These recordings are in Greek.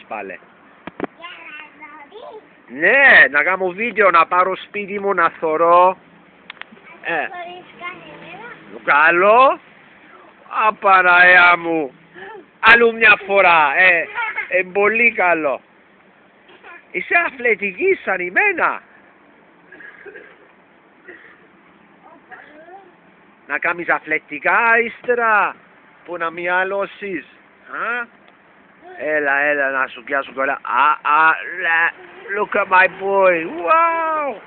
Πάλε. Ναι, να κάνω βίντεο, να πάρω σπίτι μου, να θωρώ. Καλό. Απαναία μου. Αλλού μια φορά. Πολύ καλό. Είσαι αθλητική σαν εμένα. Να κάνεις αθλητικά ύστερα που να μυαλώσεις. Έλα, να σου πιάσω κολλά. Look at my boy. Wow.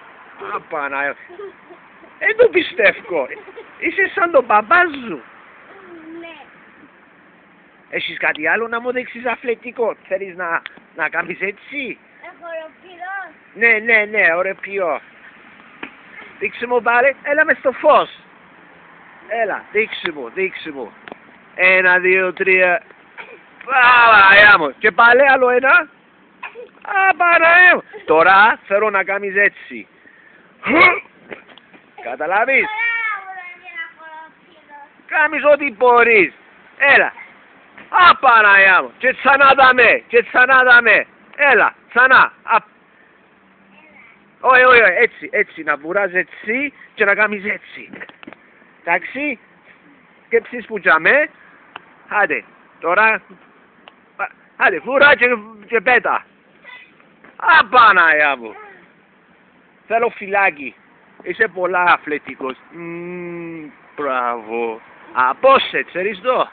Απαναία. Δεν το πιστεύω. Είσαι σαν τον μπαμπά σου. Ναι. Έχεις κάτι άλλο να μου δείξεις αθλητικό? Θέλεις να κάνεις έτσι? Έχω οροπυρός. Ναι, ορεπιό. Δείξε μου πάλι. Έλα μες στο φως. Έλα, δείξε μου. 1, 2, 3. Παναγιά μου. Και πάλι άλλο ένα. Παναγιά μου. Τώρα θέλω να κάνεις έτσι. Καταλάβεις? Κάνεις ό,τι μπορείς. Έλα. Παναγιά μου. Και ξανά δαμε. Έλα, ξανά. Όχι, έτσι. Να βουράς έτσι και να κάνεις έτσι. Εντάξει. Σκέψεις που τζαμε. Άντε. Τώρα. Άντε, βουρά και πέτα. Παναγιά μου. Θέλω φυλάκι. Είσαι πολλά αθλητικός. Μπράβο. Πώς σε, ξέρεις το.